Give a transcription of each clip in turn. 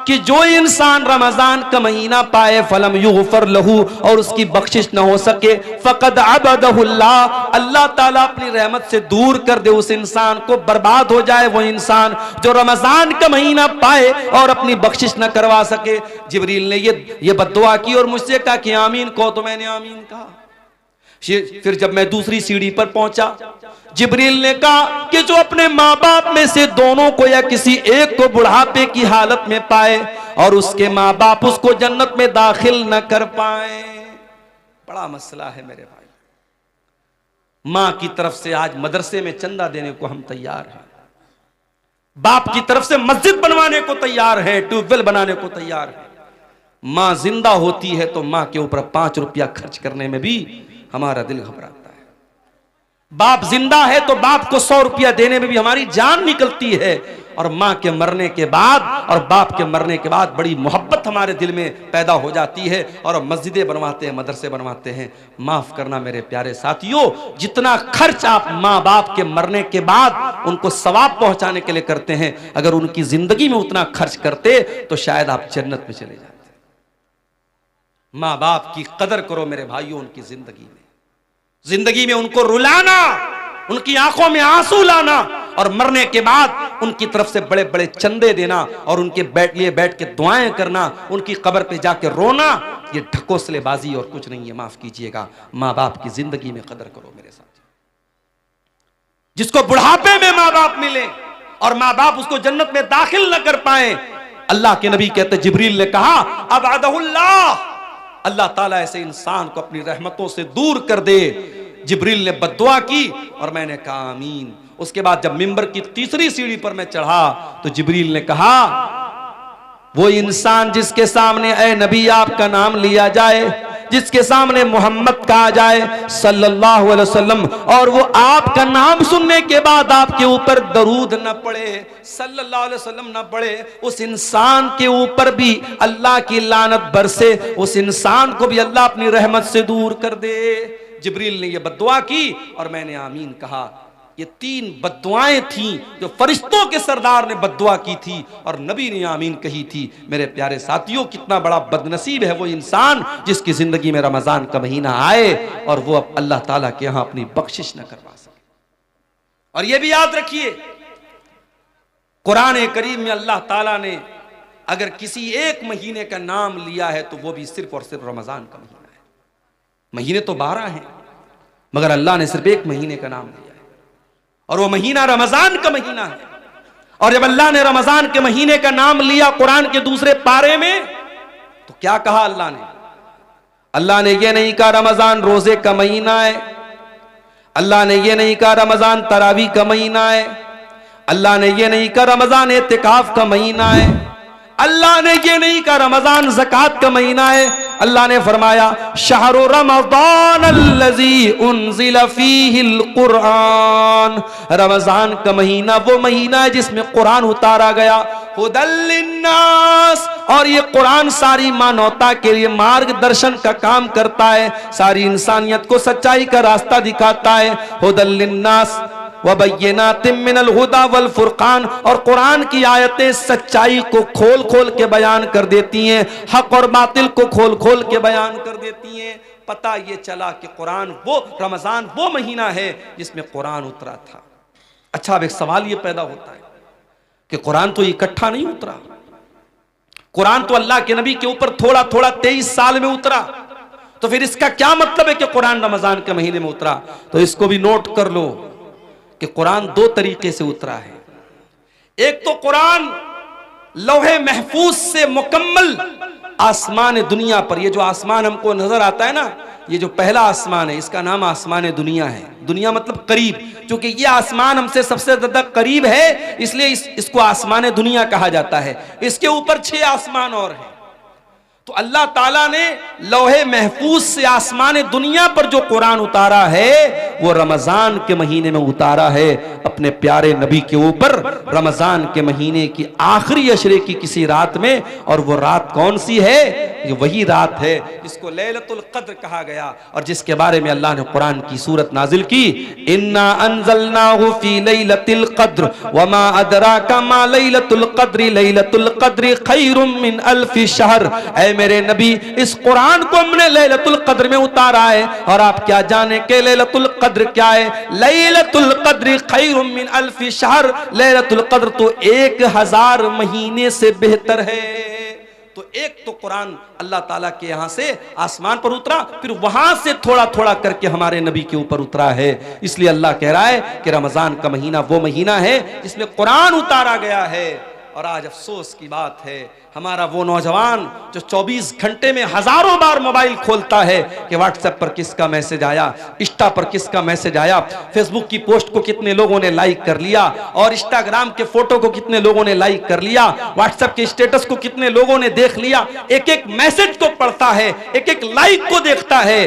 कि जो इंसान रमजान का महीना पाए फलम युगफर लहू और उसकी बख्शिश न हो सके फकद अबदहुल्लाह, अल्लाह ताला अपनी रहमत से दूर कर दे उस इंसान को, बर्बाद हो जाए वो इंसान जो रमजान का महीना पाए और अपनी बख्शिश न करवा सके। जिब्रील ने ये बद्दुआ की और मुझसे कहा कि आमीन कहो, तो मैंने आमीन कहा। फिर जब मैं दूसरी सीढ़ी पर पहुंचा, जिब्रील ने कहा कि जो अपने माँ बाप में से दोनों को या किसी एक को बुढ़ापे की हालत में पाए और उसके माँ बाप उसको जन्नत में दाखिल न कर पाए। बड़ा मसला है मेरे भाई। मां की तरफ से आज मदरसे में चंदा देने को हम तैयार हैं, बाप की तरफ से मस्जिद बनवाने को तैयार है, ट्यूबवेल बनाने को तैयार है। मां जिंदा होती है तो मां के ऊपर 5 रुपया खर्च करने में भी हमारा दिल घबराता है। बाप जिंदा है तो बाप को 100 रुपया देने में भी हमारी जान निकलती है। और मां के मरने के बाद और बाप के मरने के बाद बड़ी मोहब्बत हमारे दिल में पैदा हो जाती है और मस्जिदें बनवाते हैं, मदरसे बनवाते हैं। माफ करना मेरे प्यारे साथियों, जितना खर्च आप माँ बाप के मरने के बाद उनको सवाब पहुंचाने के लिए करते हैं, अगर उनकी जिंदगी में उतना खर्च करते तो शायद आप जन्नत में चले जाते। माँ बाप की कदर करो मेरे भाइयों, उनकी जिंदगी में उनको रुलाना, उनकी आंखों में आंसू लाना और मरने के बाद उनकी तरफ से बड़े बड़े चंदे देना और उनके लिए बैठ के दुआएं करना, उनकी कब्र पे जाके रोना, ये ढकोसलेबाजी और कुछ नहीं है। माफ कीजिएगा, माँ बाप की जिंदगी में कदर करो मेरे साथ। जिसको बुढ़ापे में माँ बाप मिले और माँ बाप उसको जन्नत में दाखिल न कर पाए, अल्लाह के नबी कहते जिब्रील ने कहा अबअदहुल्लाह, अल्लाह ताला ऐसे इंसान को अपनी रहमतों से दूर कर दे। जिब्रील ने बद्दुआ की और मैंने कहा आमीन। उसके बाद जब मिंबर की तीसरी सीढ़ी पर मैं चढ़ा तो जिब्रील ने कहा वो इंसान जिसके सामने ऐ नबी आपका नाम लिया जाए, जिसके सामने मोहम्मद कहा जाए सल्लल्लाहु अलैहि वसल्लम और वो आपका नाम सुनने के बाद आपके ऊपर दरूद न पड़े, सल्लल्लाहु अलैहि वसल्लम न पड़े, उस इंसान के ऊपर भी अल्लाह की लानत बरसे, उस इंसान को भी अल्लाह अपनी रहमत से दूर कर दे। जिब्रील ने ये बद्दुआ की और मैंने आमीन कहा। ये 3 बद्दुआएं थीं जो फरिश्तों के सरदार ने बद्दुआ की थी और नबी ने आमीन कही थी। मेरे प्यारे साथियों, कितना बड़ा बदनसीब है वो इंसान जिसकी जिंदगी में रमजान का महीना आए और वो अब अल्लाह ताला के यहां अपनी बख्शिश न करवा सके। और ये भी याद रखिए, कुरान करीम में अल्लाह ताला ने अगर किसी एक महीने का नाम लिया है तो वो भी सिर्फ और सिर्फ रमजान का महीना है। महीने तो 12 हैं मगर अल्लाह ने सिर्फ एक महीने का नाम लिया है और वो महीना रमजान का महीना है। और जब अल्लाह ने रमजान के महीने का नाम लिया कुरान के दूसरे पारे में तो क्या कहा अल्लाह ने? अल्लाह ने ये नहीं कहा रमजान रोजे का महीना है, अल्लाह ने ये नहीं कहा रमजान तरावी का महीना है, अल्लाह ने ये नहीं कहा रमजान एतिकाफ का महीना है, अल्लाह ने ये नहीं कहा रमजान ज़कात का महीना है। अल्लाह ने फरमाया शहरु रमज़ान अल्लज़ी उन्ज़िला फ़ीहिल कुरान, रमजान का महीना वो महीना है जिसमें कुरान उतारा गया। हुदल लिन्नास, और ये कुरान सारी मानवता के लिए मार्गदर्शन का काम करता है, सारी इंसानियत को सच्चाई का रास्ता दिखाता है। हुदल लिन्नास वबय्यिनातिम मिनल हुदा वल फुरकान, और कुरान की आयतें सच्चाई को खोल खोल के बयान कर देती हैं, हक और बातिल को खोल खोल के बयान कर देती हैं। पता ये चला कि कुरान वो रमजान वो महीना है जिसमें कुरान उतरा था। अच्छा, अब एक सवाल ये पैदा होता है कि कुरान तो इकट्ठा नहीं उतरा, कुरान तो अल्लाह के नबी के ऊपर थोड़ा थोड़ा 23 साल में उतरा, तो फिर इसका क्या मतलब है कि कुरान रमजान के महीने में उतरा? तो इसको भी नोट कर लो कि कुरान 2 तरीके से उतरा है। एक तो कुरान लौहे महफूज से मुकम्मल आसमान दुनिया पर, ये जो आसमान हमको नजर आता है ना, ये जो पहला आसमान है इसका नाम आसमान दुनिया है। दुनिया मतलब करीब, क्योंकि ये आसमान हमसे सबसे ज्यादा करीब है इसलिए इसको आसमान दुनिया कहा जाता है। इसके ऊपर 6 आसमान और हैं। तो अल्लाह ताला ने लौहे महफूज से आसमान दुनिया पर जो कुरान उतारा है वो रमजान के महीने में उतारा है अपने प्यारे नबी के ऊपर, रमजान के महीने की आखिरी अशरे की किसी रात में। और वो रात कौन सी है? ये वही रात है जिसको लैलतुल कद्र कहा गया और जिसके बारे में अल्लाह ने कुरान की सूरत नाजिल की, इन्ना अंज़लनाहु फी लैलतिल कद्र वमा अदराका मा लैलतुल कद्र लैलतुल कद्र खैरुम मिन अल्फि शहर। ऐ मेरे नबी, इस कुरान को हमने लैलतुल कद्र में उतारा है और आप क्या जाने के लैलतुल कद्र क्या है? लैलतुल कद्र खैरुम मिन अल्फि शहर, लैलतुल कद्र तो 1000 महीने से बेहतर है। तो एक तो कुरान अल्लाह ताला के यहां से आसमान पर उतरा, फिर वहां से थोड़ा थोड़ा करके हमारे नबी के ऊपर उतरा है। इसलिए अल्लाह कह रहा है कि रमजान का महीना वो महीना है जिसमें कुरान उतारा गया है। और आज अफसोस की बात है, हमारा वो नौजवान जो 24 घंटे में हजारों बार मोबाइल खोलता है कि व्हाट्सएप पर किसका मैसेज आया, इंस्टा पर किसका मैसेज आया, फेसबुक की पोस्ट को कितने लोगों ने लाइक कर लिया और इंस्टाग्राम के फोटो को कितने लोगों ने लाइक कर लिया, व्हाट्सएप के स्टेटस को कितने लोगों ने देख लिया। एक एक मैसेज को पढ़ता है, एक एक लाइक को देखता है।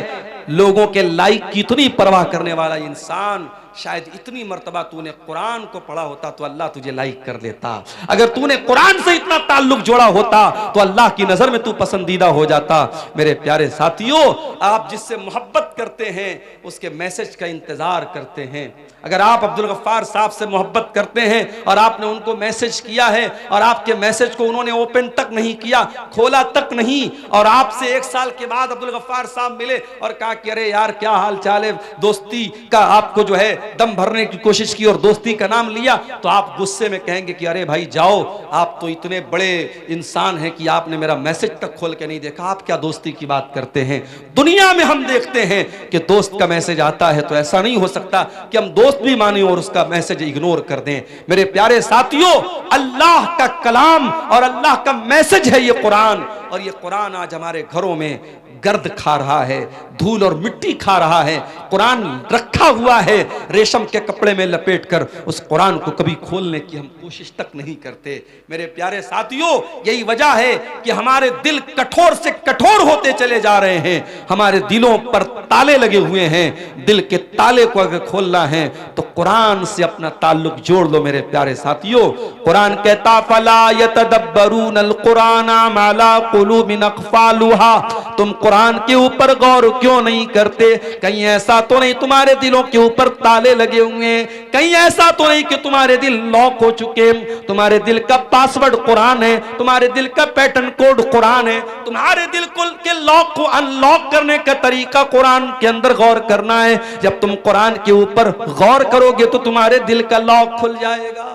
लोगों के लाइक की इतनी परवाह करने वाला इंसान, शायद इतनी मर्तबा तूने कुरान को पढ़ा होता तो अल्लाह तुझे लाइक कर लेता। अगर तूने कुरान से इतना ताल्लुक जोड़ा होता तो अल्लाह की नजर में तू पसंदीदा हो जाता। मेरे प्यारे साथियों, आप जिससे मोहब्बत करते हैं उसके मैसेज का इंतजार करते हैं। अगर आप अब्दुल गफ्फार साहब से मोहब्बत करते हैं और आपने उनको मैसेज किया है और आपके मैसेज को उन्होंने ओपन तक नहीं किया, खोला तक नहीं, और आपसे 1 साल के बाद अब्दुल गफ्फार साहब मिले और कहा कि अरे यार क्या हाल चाल है, दोस्ती का आपको जो है दम भरने की कोशिश की और दोस्ती का नाम लिया, तो आप गुस्से में कहेंगे कि अरे भाई जाओ, आप तो इतने बड़े इंसान हैं कि आपने मेरा मैसेज तक खोल के नहीं देखा, आप क्या दोस्ती की बात करते हैं। दुनिया में हम देखते हैं कि दोस्त का मैसेज आता है तो ऐसा नहीं हो सकता कि हम दोस्त भी माने और उसका मैसेज इग्नोर कर दें। मेरे प्यारे साथियों, अल्लाह का कलाम और अल्लाह का मैसेज है ये कुरान, और ये कुरान आज हमारे घरों में गर्द खा रहा है, धूल और मिट्टी खा रहा है। कुरान रखा हुआ है रेशम के कपड़े में लपेटकर, उस कुरान को कभी खोलने की हम कोशिश तक नहीं करते। मेरे प्यारे साथियों, यही वजह है कि हमारे दिल कठोर से कठोर होते चले जा रहे हैं। हमारे दिलों पर ताले लगे हुए हैं। दिल के ताले को अगर खोलना है तो कुरान से अपना ताल्लुक जोड़ लो। मेरे प्यारे साथियों, कुरान कहता फला यतदब्बरूनल कुराना माला कुलूबिन अक़फ़ालुहा, तुम कुरान के ऊपर गौर क्यों नहीं करते? कहीं ऐसा तो नहीं तुम्हारे दिलों के ऊपर ताले लगे हुए, कहीं ऐसा तो नहीं कि तुम्हारे दिल लॉक हो चुके, तुम्हारे दिल का पासवर्ड कुरान है, तुम्हारे दिल का पैटर्न कोड कुरान है, तुम्हारे दिल के लॉक को अनलॉक करने का तरीका कुरान के अंदर गौर करना है। जब तुम कुरान के ऊपर गौर करोगे तो तुम्हारे दिल का लॉक खुल जाएगा।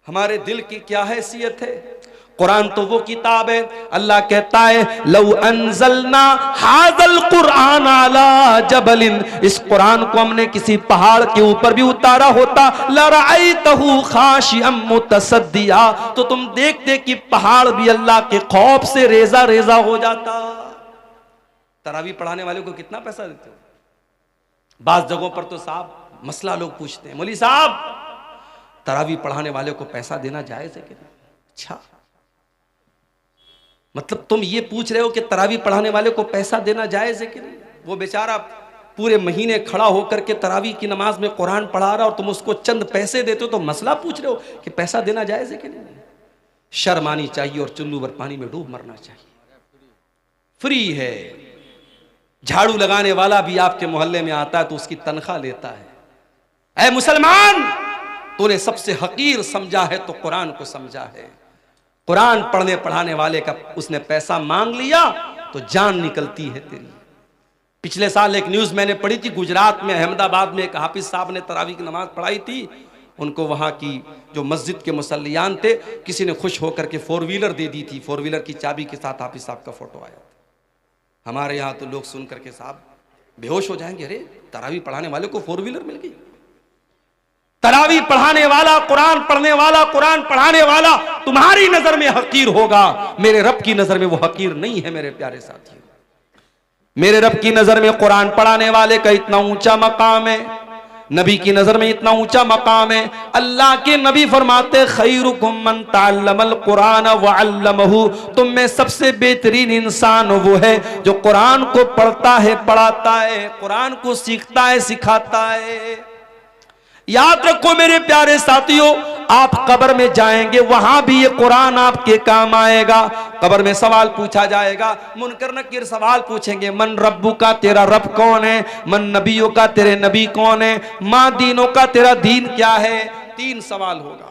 हमारे दिल की क्या हैसियत है? कुरान तो वो किताब है, अल्लाह कहता है लौ अंज़लना हाज़ल कुरान अला जबलिन, इस कुरान को हमने किसी पहाड़ के ऊपर भी उतारा होता, लरअयतहु खाशिअम मुतसद्दिया, तो तुम देखते कि पहाड़ भी अल्लाह के खौफ से रेजा रेजा हो जाता। तरावी पढ़ाने वाले को कितना पैसा देते हो? बाज़ जगहों पर तो साहब मसला लोग पूछते हैं, मौलवी साहब तरावी पढ़ाने वाले को पैसा देना जायज है कि नहीं? अच्छा, मतलब तुम ये पूछ रहे हो कि तरावी पढ़ाने वाले को पैसा देना जायज है कि नहीं? वो बेचारा पूरे महीने खड़ा होकर के तरावी की नमाज में कुरान पढ़ा रहा और तुम उसको चंद पैसे देते हो तो मसला पूछ रहे हो कि पैसा देना जायज है कि नहीं? शर्म आनी चाहिए और चुल्लू भर पानी में डूब मरना चाहिए। फ्री है। झाड़ू लगाने वाला भी आपके मोहल्ले में आता है तो उसकी तनख्वाह लेता है। ऐ मुसलमान, तूने सबसे हकीर समझा है तो कुरान को समझा है। कुरान पढ़ने पढ़ाने वाले का उसने पैसा मांग लिया तो जान निकलती है तेरी। पिछले साल एक न्यूज मैंने पढ़ी थी, गुजरात में अहमदाबाद में एक हाफिज साहब ने तरावी की नमाज पढ़ाई थी। उनको वहां की जो मस्जिद के मुसल्लियान थे, किसी ने खुश होकर के 4 व्हीलर दे दी थी। 4 व्हीलर की चाबी के साथ हाफिज साहब का फोटो आया था। हमारे यहाँ तो लोग सुन करके साहब बेहोश हो जाएंगे, अरे तरावी पढ़ाने वाले को 4 व्हीलर मिल गई। तरावी पढ़ाने वाला, कुरान पढ़ने वाला, कुरान पढ़ाने वाला तुम्हारी नजर में हकीर होगा, मेरे रब की नजर में वो हकीर नहीं है। मेरे प्यारे साथियों, मेरे रब की नजर में कुरान पढ़ाने वाले का इतना ऊंचा मकाम है। नबी की नजर में इतना ऊंचा मकाम है। अल्लाह के नबी फरमाते खैरुकुम मन तअल्लमल कुरान व अल्लमहु, तुम में सबसे बेहतरीन इंसान वो है जो कुरान को पढ़ता है, पढ़ाता है, कुरान को सीखता है, सिखाता है। याद रखो मेरे प्यारे साथियों, आप कब्र में जाएंगे वहां भी ये कुरान आपके काम आएगा। कब्र में सवाल पूछा जाएगा, मुनकर नकीर सवाल पूछेंगे, मन रब्बू का, तेरा रब कौन है? मन नबियों का, तेरे नबी कौन है? मां दीनों का, तेरा दीन क्या है? 3 सवाल होगा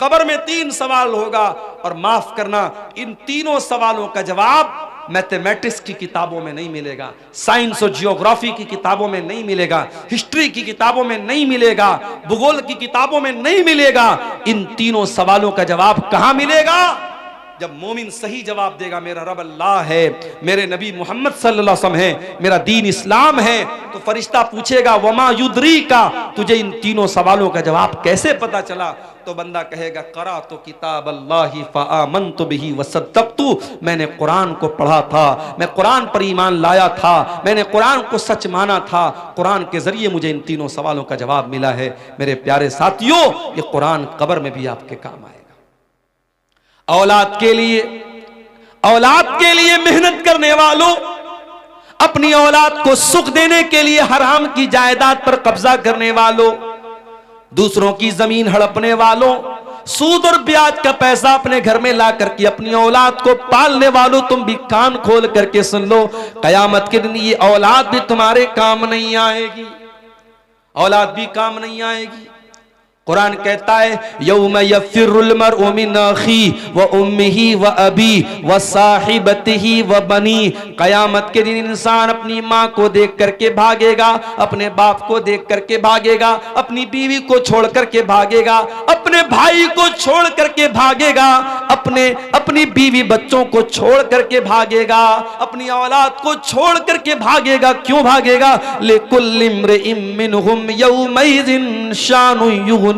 कब्र में, 3 सवाल होगा। और माफ करना, इन तीनों सवालों का जवाब मैथमेटिक्स की किताबों में नहीं मिलेगा, साइंस और जियोग्राफी की किताबों में नहीं मिलेगा, हिस्ट्री की किताबों में नहीं मिलेगा, भूगोल की किताबों में नहीं मिलेगा। इन तीनों सवालों का जवाब कहां मिलेगा? जब मोमिन सही जवाब देगा, मेरा रब अल्लाह है, मेरे नबी मोहम्मद सल्लल्लाहु अलैहि वसल्लम है, मेरा दीन इस्लाम है, तो फरिश्ता पूछेगा वमा युद्री का, तुझे इन तीनों सवालों का जवाब कैसे पता चला? तो बंदा कहेगा करा तो किताब अल्लाह फ़आमनतु बिही वसद्दक़तु, मैंने कुरान को पढ़ा था, मैं कुरान पर ईमान लाया था, मैंने कुरान को सच माना था, कुरान के जरिए मुझे इन तीनों सवालों का जवाब मिला है। मेरे प्यारे साथियों, ये कुरान कब्र में भी आपके काम आएगा। औलाद के लिए मेहनत करने वालों, अपनी औलाद को सुख देने के लिए हराम की जायदाद पर कब्जा करने वालों, दूसरों की जमीन हड़पने वालों, सूद और ब्याज का पैसा अपने घर में ला करके अपनी औलाद को पालने वालों, तुम भी कान खोल करके सुन लो, कयामत के दिन ये औलाद भी तुम्हारे काम नहीं आएगी, औलाद भी काम नहीं आएगी। कुरान कहता है यौम यफिरुल मरउ मिन अखी व उम्मिही व अबी व साहिबतिही व बनी, कयामत के दिन इंसान अपनी माँ को देख करके भागेगा, अपने बाप को देख करके भागेगा, अपनी बीवी को छोड़ करके भागेगा, अपने भाई को छोड़ करके भागेगा, अपनी बीवी बच्चों को छोड़ करके भागेगा, अपनी औलाद को छोड़ करके भागेगा। क्यों भागेगा? लिकुल्लि इम्रिइम मिनहुम यौमइज़िन शानु युग़नी,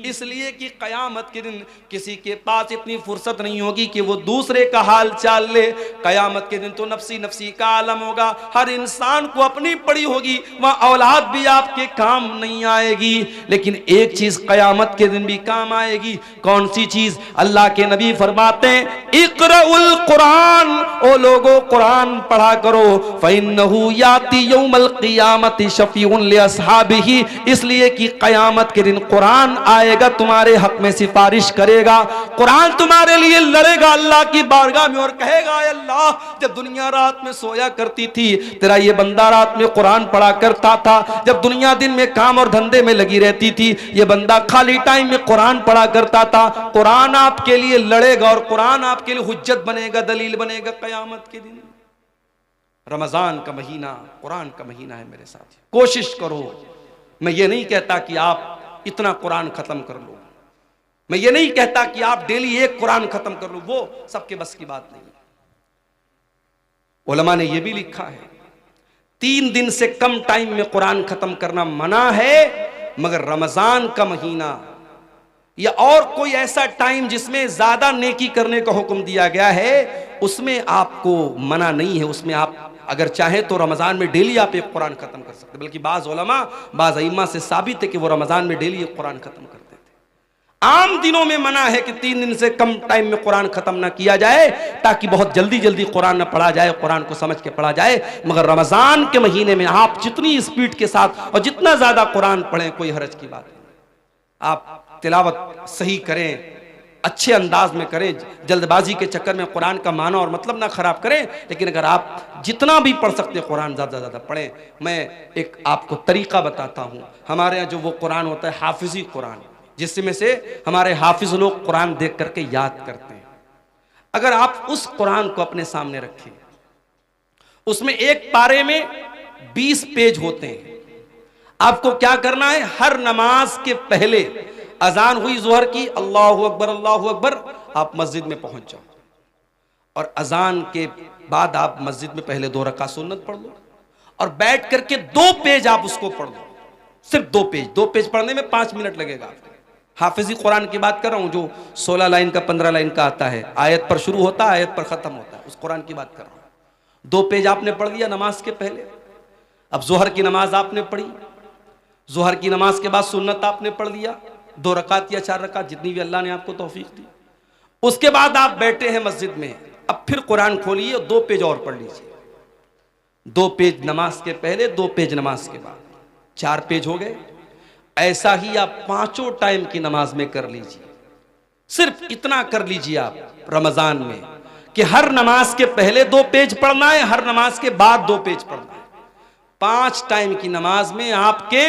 इसलिए कि कयामत के दिन किसी के पास इतनी फुर्सत नहीं होगी कि वो दूसरे का हाल चाल ले। कयामत के दिन तो नफसी नफसी का आलम होगा, हर इंसान को अपनी पड़ी होगी, वहां औलाद भी आपके काम नहीं आएगी। लेकिन एक चीज कयामत के दिन भी काम आएगी। कौन सी चीज? अल्लाह के नबी फरमाते हैं इक़राउल कुरान, ओ लोगो कुरान पढ़ा करो, फ़इन्नहु याती यौमल क़ियामति शफ़ीउन लिअस्हाबिही, इसलिए कि कयामत के दिन कुरान आएगा, तुम्हारे हक में सिफारिश करेगा, कुरान तुम्हारे लिए लड़ेगा अल्लाह की बारगाह में और कहेगा अल्लाह, जब दुनिया रात में सोया करती थी, तेरा ये बंदा रात में कुरान पढ़ा करता था, जब दुनिया दिन में काम और धंधे में लगी रहती थी, ये बंदा खाली टाइम में कुरान पढ़ा करता था, कुरान आपके लिए लड़ेगा और कुरान आपके लिए हुज्जत बनेगा, दलील बनेगा कयामत के दिन। रमजान का महीना कुरान का महीना है मेरे साथ, कोशिश करो। मैं ये नहीं कहता कि आप इतना कुरान खत्म कर लो, मैं ये नहीं कहता कि आप डेली एक कुरान खत्म कर लो, वो सबके बस की बात नहीं है। उलमा ने यह भी लिखा है 3 दिन से कम टाइम में कुरान खत्म करना मना है, मगर रमजान का महीना या और कोई ऐसा टाइम जिसमें ज्यादा नेकी करने का हुक्म दिया गया है, उसमें आपको मना नहीं है। उसमें आप अगर चाहे तो रमजान में डेली आप एक कुरान खत्म कर सकते, बल्कि बाज़ उलमा बाज़ अइम्मा से साबित है कि वो रमजान में डेली एक कुरान खत्म करते थे। आम दिनों में मना है कि 3 दिन से कम टाइम में कुरान खत्म ना किया जाए, ताकि बहुत जल्दी जल्दी कुरान ना पढ़ा जाए, कुरान को समझ के पढ़ा जाए। मगर रमजान के महीने में आप जितनी स्पीड के साथ और जितना ज्यादा कुरान पढ़ें, कोई हरज की बात नहीं। आप तिलावत सही करें, अच्छे अंदाज में करें, जल्दबाजी के चक्कर में कुरान का माना और मतलब ना खराब करें। लेकिन अगर आप जितना भी पढ़ सकते हैं कुरान ज़्यादा ज़्यादा पढ़ें। मैं एक आपको तरीका बताता हूँ। हमारे यहाँ जो वो कुरान होता है हाफिजी कुरान, जिसमें से हमारे हाफिज लोग कुरान देख करके याद करते हैं, अगर आप उस कुरान को अपने सामने रखें, उसमें एक पारे में 20 पेज होते हैं। आपको क्या करना है? हर नमाज के पहले अजान हुई जोहर की, अल्लाहु अकबर, आप मस्जिद में पहुंच जाओ और अजान के बाद आप मस्जिद में पहले 2 रकात सुन्नत पढ़ लो और बैठ करके 2 पेज आप उसको पढ़ लो, सिर्फ 2 पेज। 2 पेज पढ़ने में 5 मिनट लगेगा आपको। हाफिजी कुरान की बात कर रहा हूं, जो 16 लाइन का 15 लाइन का आता है, आयत पर शुरू होता है, आयत पर खत्म होता है, उस कुरान की बात कर रहा हूं। 2 पेज आपने पढ़ लिया नमाज के पहले। अब जोहर की नमाज आपने पढ़ी, जोहर की नमाज के बाद सुन्नत आपने पढ़ लिया, 2 रकात या 4 रकात, जितनी भी अल्लाह ने आपको तौफीक दी। उसके बाद आप बैठे हैं मस्जिद में, अब फिर कुरान खोलिए और 2 पेज और पढ़ लीजिए। 2 पेज नमाज के पहले, 2 पेज नमाज के बाद, 4 पेज हो गए। ऐसा ही आप 5 टाइम की नमाज में कर लीजिए। सिर्फ इतना कर लीजिए आप रमजान में कि हर नमाज के पहले 2 पेज पढ़ना है, हर नमाज के बाद 2 पेज पढ़ना है। 5 टाइम की नमाज में आपके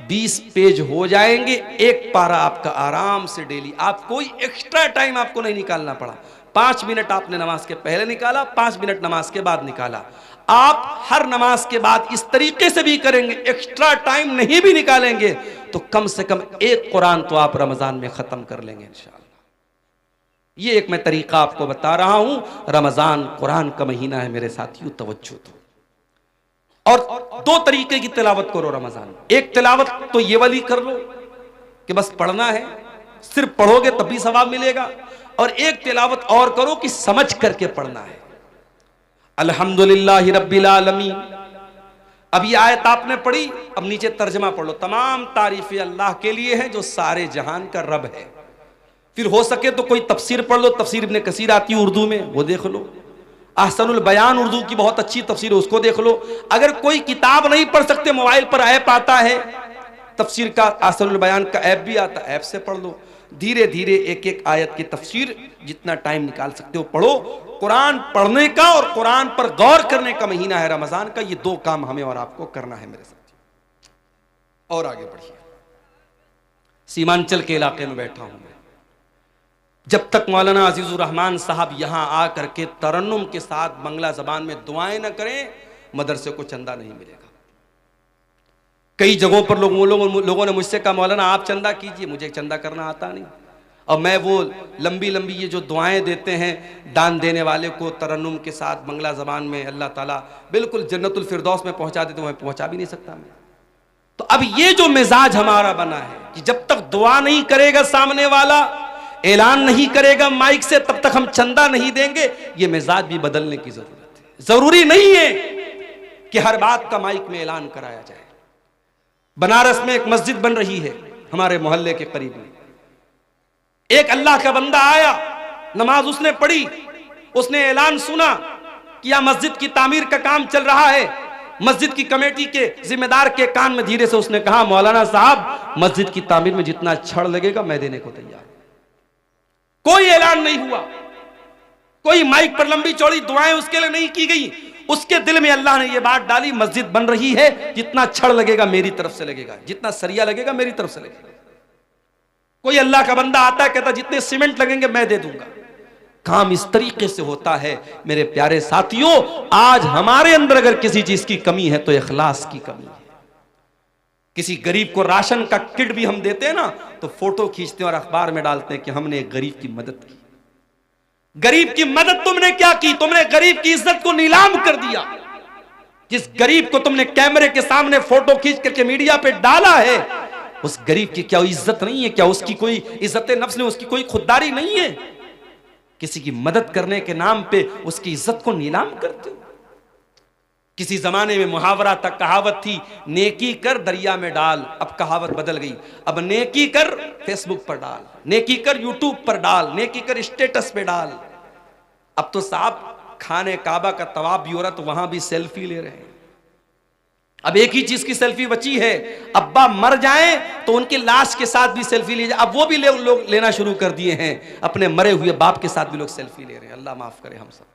20 पेज हो जाएंगे। एक पारा आपका आराम से डेली, आप कोई एक्स्ट्रा टाइम आपको नहीं निकालना पड़ा। 5 मिनट आपने नमाज के पहले निकाला, 5 मिनट नमाज के बाद निकाला। आप हर नमाज के बाद इस तरीके से भी करेंगे, एक्स्ट्रा टाइम नहीं भी निकालेंगे, तो कम से कम एक कुरान तो आप रमजान में खत्म कर लेंगे इंशाअल्लाह। ये एक मैं तरीका आपको बता रहा हूं। रमजान कुरान का महीना है मेरे साथियों, तवज्जो दो। और 2 तरीके की तिलावत करो रमजान। एक तिलावत तो ये वाली कर लो कि बस पढ़ना है, सिर्फ पढ़ोगे तब भी सवाब मिलेगा। और एक तिलावत और करो कि समझ करके पढ़ना है। अल्हम्दुलिल्लाहि रब्बिल आलमीन, अब ये आयत आपने पढ़ी, अब नीचे तर्जमा पढ़ लो। तमाम तारीफें अल्लाह के लिए हैं जो सारे जहान का रब है। फिर हो सके तो कोई तफसीर पढ़ लो, तफसीर इब्ने कसीर आती है उर्दू में, वो देख लो। अहसनुल बयान उर्दू की बहुत अच्छी तफसीर है, उसको देख लो। अगर कोई किताब नहीं पढ़ सकते, मोबाइल पर ऐप आता है तफसीर का, अहसनुल बयान का ऐप भी आता है, ऐप से पढ़ लो। धीरे धीरे एक एक आयत की तफसीर जितना टाइम निकाल सकते हो पढ़ो। कुरान पढ़ने का और कुरान पर गौर करने का महीना है रमजान का। ये 2 काम हमें और आपको करना है मेरे साथ। और आगे बढ़िए। सीमांचल के इलाके में बैठा हूं मैं। जब तक मौलाना अजीजुर रहमान साहब यहां आकर के तरन्नुम के साथ बंगला जबान में दुआएं न करें, मदरसे को चंदा नहीं मिलेगा। कई जगहों पर लोगों ने मुझसे कहा मौलाना आप चंदा कीजिए, मुझे चंदा करना आता नहीं। और मैं वो लंबी लंबी ये जो दुआएं देते हैं दान देने वाले को तरन्नुम के साथ बंगला ज़बान में, अल्लाह ताला बिल्कुल जन्नतुल फिरदौस में पहुंचा देते, मैं पहुंचा भी नहीं सकता मैं। तो अब ये जो मिजाज हमारा बना है कि जब तक दुआ नहीं करेगा सामने वाला, ऐलान नहीं करेगा माइक से, तब तक हम चंदा नहीं देंगे। ये मिजाज भी बदलने की जरूरत है। जरूरी नहीं है कि हर बात का माइक में ऐलान कराया जाए। बनारस में एक मस्जिद बन रही है हमारे मोहल्ले के करीब में। एक अल्लाह का बंदा आया, नमाज उसने पढ़ी, उसने ऐलान सुना कि यह मस्जिद की तामीर का काम चल रहा है। मस्जिद की कमेटी के जिम्मेदार के कान में धीरे से उसने कहा मौलाना साहब मस्जिद की तामीर में जितना छड़ लगेगा मैं देने को तैयार। कोई ऐलान नहीं हुआ, कोई माइक पर लंबी चौड़ी दुआएं उसके लिए नहीं की गई। उसके दिल में अल्लाह ने यह बात डाली मस्जिद बन रही है, जितना छड़ लगेगा मेरी तरफ से लगेगा, जितना सरिया लगेगा मेरी तरफ से लगेगा। कोई अल्लाह का बंदा आता है कहता जितने सीमेंट लगेंगे मैं दे दूंगा। काम इस तरीके से होता है मेरे प्यारे साथियों। आज हमारे अंदर अगर किसी चीज की कमी है तो इखलास की कमी है। किसी गरीब को राशन का किट भी हम देते हैं ना, तो फोटो खींचते हैं और अखबार में डालते हैं कि हमने एक गरीब की मदद की। गरीब की मदद तुमने क्या की? तुमने गरीब की इज्जत को नीलाम कर दिया। जिस गरीब को तुमने कैमरे के सामने फोटो खींच करके मीडिया पे डाला है, उस गरीब की क्या इज्जत नहीं है? क्या उसकी कोई इज्जत नफ्स नहीं, उसकी कोई खुददारी नहीं है? किसी की मदद करने के नाम पे उसकी इज्जत को नीलाम करते हो। किसी जमाने में मुहावरा तक कहावत थी, नेकी कर दरिया में डाल। अब कहावत बदल गई, अब नेकी कर फेसबुक पर डाल, नेकी कर यूट्यूब पर डाल, नेकी कर स्टेटस पे डाल। अब तो साहब खाने काबा का तवाफ भी हो रहा तो वहां भी सेल्फी ले रहे हैं। अब एक ही चीज की सेल्फी बची है, अब्बा मर जाएं तो उनकी लाश के साथ भी सेल्फी ले जाए। अब वो भी लोग लेना शुरू कर दिए हैं, अपने मरे हुए बाप के साथ भी लोग सेल्फी ले रहे हैं। अल्लाह माफ करे हम सब।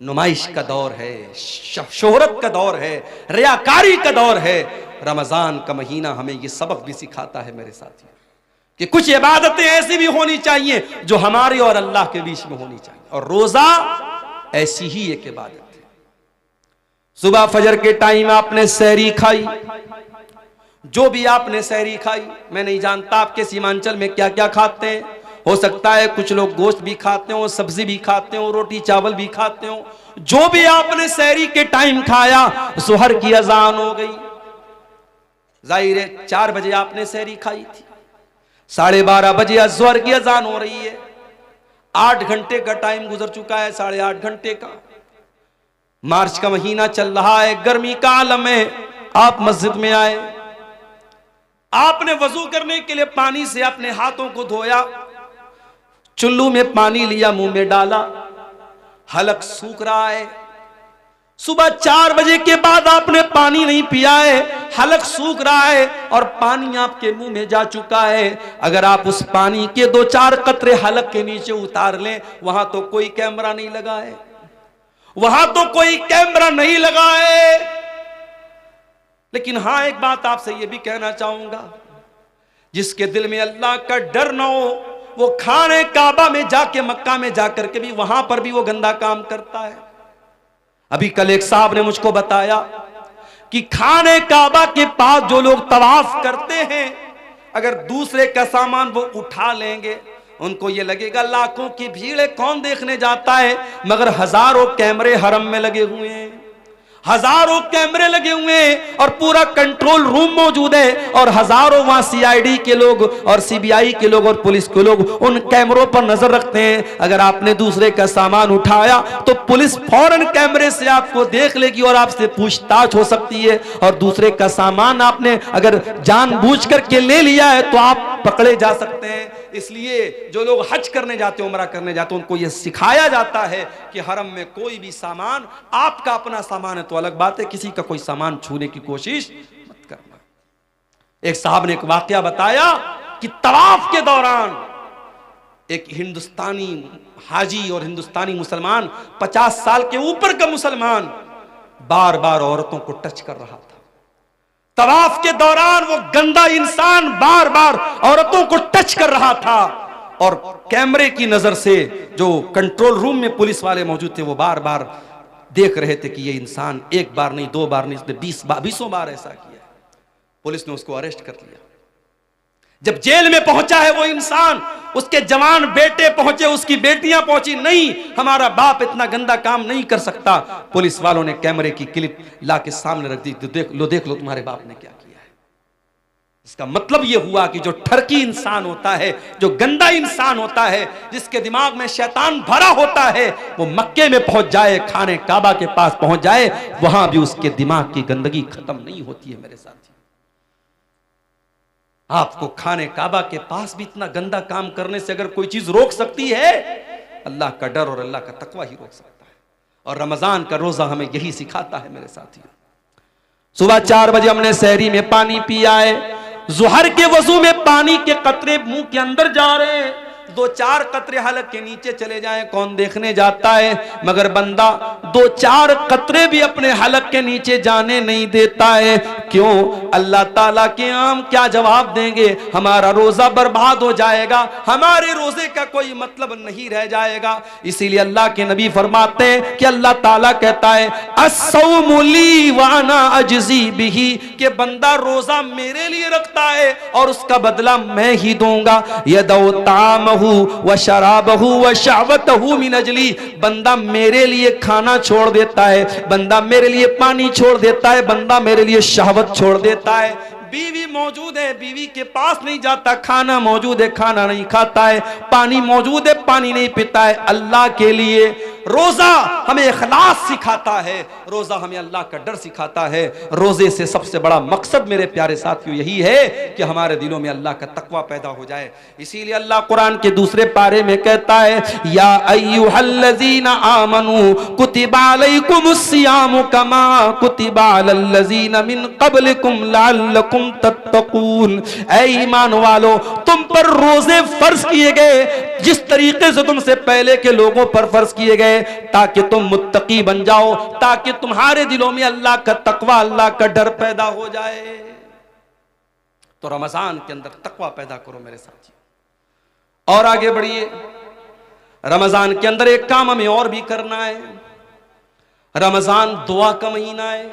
नुमाइश का दौर है, शोहरत का दौर है, रियाकारी का दौर है। रमजान का महीना हमें ये सबक भी सिखाता है मेरे साथियों कि कुछ इबादतें ऐसी भी होनी चाहिए जो हमारे और अल्लाह के बीच में होनी चाहिए। और रोजा ऐसी ही एक इबादत है। सुबह फजर के टाइम आपने सहरी खाई, जो भी आपने सहरी खाई, मैं नहीं जानता आपके सीमांचल में क्या क्या खाते हैं। हो सकता है कुछ लोग गोश्त भी खाते हो, सब्जी भी खाते हो, रोटी चावल भी खाते हो। जो भी आपने सहरी के टाइम खाया, सुहर की अजान हो गई। जाहिर है 4 बजे आपने सहरी खाई थी, 12:30 बजे अज़हर की अजान हो रही है। 8 घंटे का टाइम गुजर चुका है, 8.5 घंटे का। मार्च का महीना चल रहा है, गर्मी का आलम है। आप मस्जिद में आए, आपने वजू करने के लिए पानी से अपने हाथों को धोया, चुल्लू में पानी लिया, मुंह में डाला, हलक सूख रहा है। सुबह 4 बजे के बाद आपने पानी नहीं पिया है, हलक सूख रहा है और पानी आपके मुंह में जा चुका है। अगर आप उस पानी के 2-4 कतरे हलक के नीचे उतार लें, वहां तो कोई कैमरा नहीं लगा है, वहां तो कोई कैमरा नहीं लगा है। लेकिन हां, एक बात आपसे यह भी कहना चाहूंगा, जिसके दिल में अल्लाह का डर ना हो, वो खाने काबा में जाके, मक्का में जाकर के भी वहां पर भी वो गंदा काम करता है। अभी कल एक साहब ने मुझको बताया कि खाने काबा के पास जो लोग तवाफ करते हैं, अगर दूसरे का सामान वो उठा लेंगे, उनको ये लगेगा लाखों की भीड़ है, कौन देखने जाता है, मगर हजारों कैमरे हरम में लगे हुए हैं, हजारों कैमरे लगे हुए हैं और पूरा कंट्रोल रूम मौजूद है और हजारों वहां सीआईडी के लोग और सीबीआई के लोग और पुलिस के लोग उन कैमरों पर नजर रखते हैं। अगर आपने दूसरे का सामान उठाया तो पुलिस फौरन कैमरे से आपको देख लेगी और आपसे पूछताछ हो सकती है, और दूसरे का सामान आपने अगर जानबूझ करके ले लिया है तो आप पकड़े जा सकते हैं। इसलिए जो लोग हज करने जाते हैं, उमरा करने जाते हैं, उनको यह सिखाया जाता है कि हरम में कोई भी सामान, आपका अपना सामान है तो अलग बात है, किसी का कोई सामान छूने की कोशिश मत करना। एक साहब ने एक वाकया बताया कि तवाफ के दौरान एक हिंदुस्तानी हाजी और हिंदुस्तानी मुसलमान, 50 साल के ऊपर का मुसलमान, बार बार औरतों को टच कर रहा था। तवाफ के दौरान वो गंदा इंसान बार बार औरतों को टच कर रहा था और कैमरे की नजर से जो कंट्रोल रूम में पुलिस वाले मौजूद थे, वो बार बार देख रहे थे कि ये इंसान एक बार नहीं, 2 बार नहीं, इसने 20 बार ऐसा किया। पुलिस ने उसको अरेस्ट कर लिया। जब जेल में पहुंचा है वो इंसान, उसके जवान बेटे पहुंचे, उसकी बेटियां पहुंची, नहीं हमारा बाप इतना गंदा काम नहीं कर सकता। पुलिस वालों ने कैमरे की क्लिप ला के सामने रख दी, तो देख लो तुम्हारे बाप ने क्या किया है। इसका मतलब यह हुआ कि जो ठरकी इंसान होता है, जो गंदा इंसान होता है, जिसके दिमाग में शैतान भरा होता है, वो मक्के में पहुंच जाए, खाने काबा के पास पहुंच जाए, वहां भी उसके दिमाग की गंदगी खत्म नहीं होती है। मेरे साथी, आपको खाने काबा के पास भी इतना गंदा काम करने से अगर कोई चीज रोक सकती है, अल्लाह का डर और अल्लाह का तकवा ही रोक सकता है। और रमजान का रोजा हमें यही सिखाता है। मेरे साथियों, सुबह 4 बजे हमने सहरी में पानी पिया है, जुहर के वजू में पानी के कतरे मुंह के अंदर जा रहे हैं, 2-4 कतरे हलक के नीचे चले जाएं, कौन देखने जाता है, मगर बंदा 2-4 कतरे भी अपने हलक के नीचे जाने नहीं देता है। क्यों? अल्लाह ताला के आम क्या जवाब देंगे? हमारा रोजा बर्बाद हो जाएगा, हमारे रोजे का कोई मतलब नहीं रह जाएगा। इसीलिए अल्लाह के नबी फरमाते हैं कि अल्लाह ताला कहता है अस्सौमु ली व अना अजज़ी बिही, कि बंदा रोजा मेरे लिए रखता है और उसका बदला मैं ही दूंगा। यदौ तामहु व शराबहु व शहवतहु मिन अजली, बंदा मेरे लिए खाना छोड़ देता है, बंदा मेरे लिए पानी छोड़ देता है, बंदा मेरे लिए शहवत छोड़ देता है। बीवी मौजूद है, बीवी के पास नहीं जाता, खाना मौजूद है, खाना नहीं खाता है, पानी मौजूद है, पानी नहीं पीता है। अल्लाह के लिए रोजा हमें इखलास सिखाता है, रोजा हमें अल्लाह का डर सिखाता है। रोजे से सबसे बड़ा मकसद मेरे प्यारे साथियों यही है कि हमारे दिलों में अल्लाह का तकवा पैदा हो जाए। इसीलिए अल्लाह कुरान के दूसरे पारे में कहता है या अय्युहल्लज़ीना आमनू कुतिबा अलैकुमुस्सियामु कमा कुतिबा अलल्लज़ीना मिन क़ब्लिकुम लअल्लकुम तत्तकून। ऐ ईमान वालो, तुम पर रोजे फर्ज किए गए जिस तरीके से तुमसे पहले के लोगों पर फर्ज किए गए, ताकि तुम मुत्तकी बन जाओ, ताकि तुम्हारे दिलों में अल्लाह का तकवा, अल्लाह का डर पैदा हो जाए। तो रमजान के अंदर तकवा पैदा करो मेरे साथियों। और आगे बढ़िए, रमजान के अंदर एक काम हमें और भी करना है। रमजान दुआ का महीना है।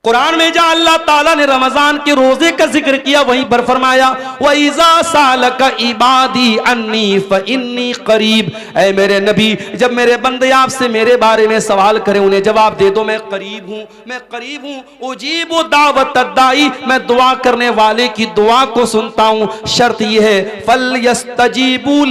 कुरान में जहां अल्लाह ताला ने रमजान के रोजे का जिक्र किया, वहीं पर फरमाया व इज़ा सालका इबादी अन्नी फइन्नी करीब। ऐ मेरे नबी, जब मेरे बंदे आपसे मेरे बारे में सवाल करें, उन्हें जवाब दे दो मैं करीब हूं, मैं करीब हूं। उजीबु दावत दाई, मैं दुआ करने वाले की दुआ को सुनता हूं। शर्त यह है फलयस्तजीबू